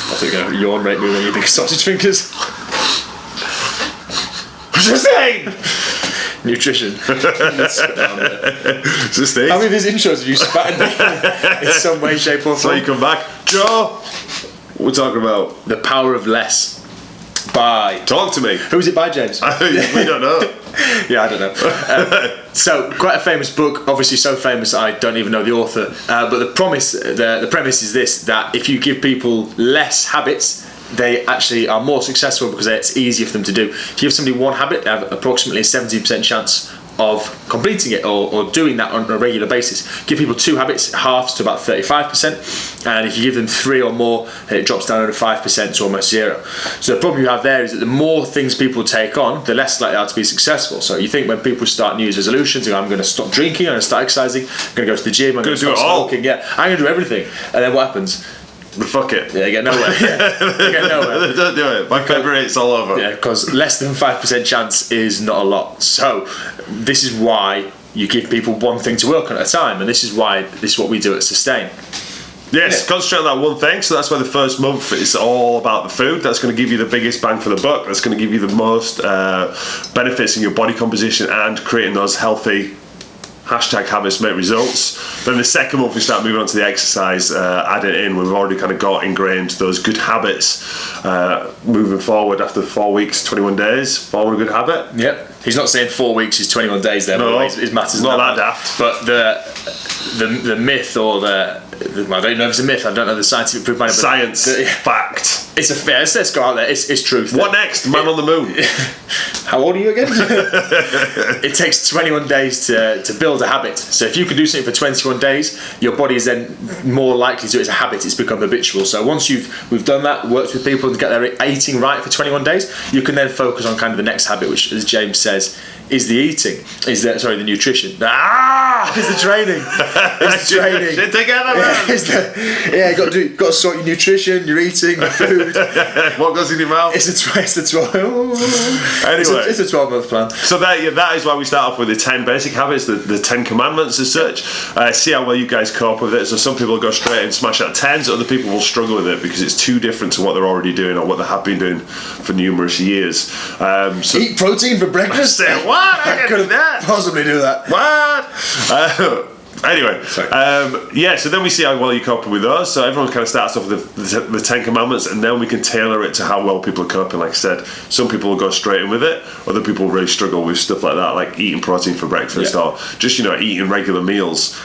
I think you're going to yawn right moving your big sausage fingers. Sustain! Nutrition. Sustain. How many of these intros have you spat in some way, shape or form? So you come back. Joe, we're talking about The Power of Less. By... Talk to me. Who's it by, James? We don't know. Yeah, I don't know. So, quite a famous book, obviously so famous I don't even know the author. But the premise is this, that if you give people less habits, they actually are more successful because it's easier for them to do. If you give somebody one habit, they have approximately a 70% chance of completing it or doing that on a regular basis. Give people 2 habits, it halves to about 35%, and if you give them 3 or more, it drops down to 5% to almost 0. So the problem you have there is that the more things people take on, the less likely they are to be successful. So you think when people start New Year's resolutions, I'm going to stop drinking, I'm going to start exercising, I'm going to go to the gym, I'm going to do stop it all. smoking, I'm going to do everything. And then what happens? Fuck it. Yeah, you get nowhere. You get nowhere. Don't do it. By February, it's all over. Yeah, because less than 5% chance is not a lot. So this is why you give people one thing to work on at a time, and this is what we do at Sustain. Yes, concentrate on that one thing. So that's why the first month is all about the food. That's going to give you the biggest bang for the buck. That's going to give you the most benefits in your body composition and creating those healthy #habits make results. Then the second month we start moving on to the exercise, add it in. We've already kind of got ingrained those good habits moving forward after 4 weeks, 21 days, form a good habit. Yep. He's not saying 4 weeks is 21 days there, No, but his maths is not that daft. But the myth or I don't know if it's a myth, I don't know the scientific proof behind it, but Science, fact. It's a fair, let's go out there, it's truth. What next? Man on the moon. How old are you again? It takes 21 days to build a habit. So if you can do something for 21 days, your body is then more likely to do it as a habit. It's become habitual. So once we've done that, worked with people to get their eating right for 21 days, you can then focus on kind of the next habit, which, as James says, is the eating. The nutrition. Is the training. It's the training. Shit together, man. You got to sort your nutrition, your eating, your food. What goes in your mouth? It's a 12. Anyway, it's a 12-month plan. So that is why we start off with the 10 basic habits, the 10 commandments as such. See how well you guys cope with it. So some people go straight and smash out 10s, other people will struggle with it because it's too different to what they're already doing or what they have been doing for numerous years. Eat protein for breakfast? Say, what? I couldn't possibly do that. What? Anyway, so then we see how well you cope with those. So everyone kind of starts off with the 10 commandments, and then we can tailor it to how well people are coping. Like I said, some people will go straight in with it, other people really struggle with stuff like that, like eating protein for breakfast or just eating regular meals.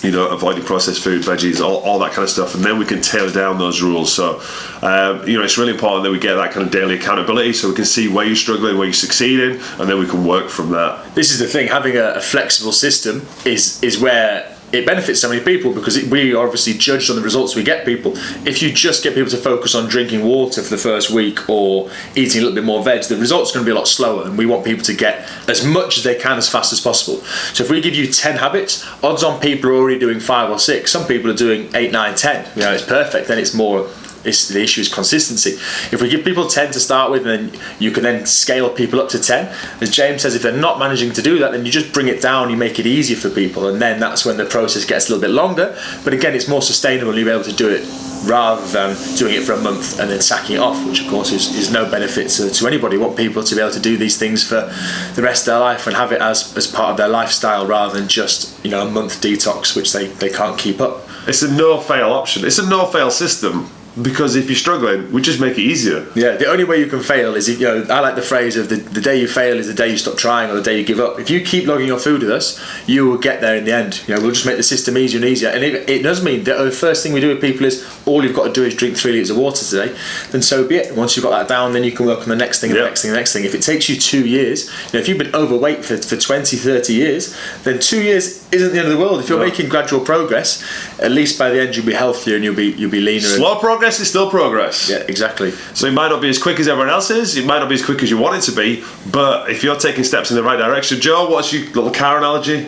Avoiding processed food, veggies, all that kind of stuff, and then we can tailor down those rules. So, it's really important that we get that kind of daily accountability, so we can see where you're struggling, where you're succeeding, and then we can work from that. This is the thing: having a flexible system is where it benefits so many people, because we are obviously judged on the results we get people. If you just get people to focus on drinking water for the first week or eating a little bit more veg, the results are going to be a lot slower, and we want people to get as much as they can as fast as possible. So if we give you 10 habits, odds on people are already doing 5 or 6. Some people are doing 8, 9, 10. It's perfect. Then it's more... the issue is consistency. If we give people 10 to start with, then you can then scale people up to 10. As James says, if they're not managing to do that, then you just bring it down, you make it easier for people, and then that's when the process gets a little bit longer. But again, it's more sustainable. You'll be able to do it rather than doing it for a month and then sacking it off, which of course is no benefit to anybody. We want people to be able to do these things for the rest of their life and have it as part of their lifestyle, rather than just a month detox, which they can't keep up. It's a no-fail option. It's a no-fail system. Because if you're struggling, we just make it easier. Yeah, the only way you can fail is if, I like the phrase of the day you fail is the day you stop trying, or the day you give up. If you keep logging your food with us, you will get there in the end. We'll just make the system easier and easier. And it does mean that the first thing we do with people is all you've got to do is drink 3 litres of water today, then so be it. Once you've got that down, then you can work on the next thing, and the next thing, the next thing. If it takes you 2 years, if you've been overweight for 20, 30 years, then 2 years isn't the end of the world. If you're making gradual progress, at least by the end you'll be healthier and you'll be leaner. Slow progress is still progress. Yeah, exactly. So it might not be as quick as everyone else is, it might not be as quick as you want it to be, but if you're taking steps in the right direction. Joe, what's your little car analogy?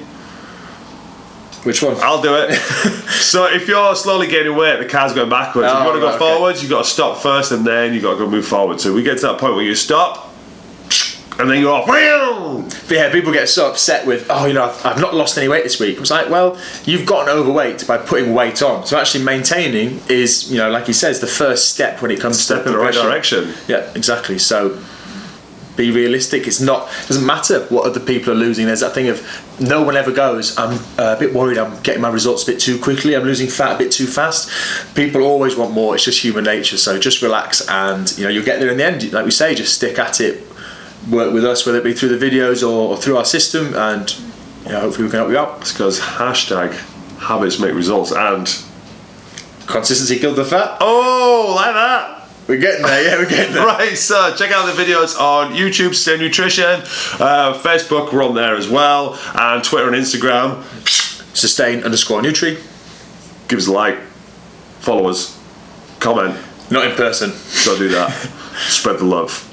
Which one? I'll do it. So if you're slowly gaining weight, the car's going backwards. If you want to go forwards, you've got to stop first, and then you've got to go move forward. So we get to that point where you stop, and then you're off. But yeah, people get so upset with, oh, I've not lost any weight this week. It's like, well, you've gotten overweight by putting weight on. So actually maintaining is, like he says, the first step when it comes Step to in the right direction. Yeah, exactly. So be realistic. It doesn't matter what other people are losing. There's that thing of no one ever goes, I'm a bit worried I'm getting my results a bit too quickly, I'm losing fat a bit too fast. People always want more. It's just human nature. So just relax, and you'll get there in the end. Like we say, just stick at it, work with us, whether it be through the videos or through our system, and hopefully we can help you out. It's because #habits make results, and consistency killed the fat. Oh, like that. We're getting there, yeah, we're getting there. Right, so check out the videos on YouTube, Sustain Nutrition, Facebook, we're on there as well, and Twitter and Instagram. Sustain_Nutri. Give us a like, follow us, comment. Not in person. Don't do that. Spread the love.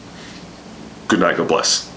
Good night, God bless.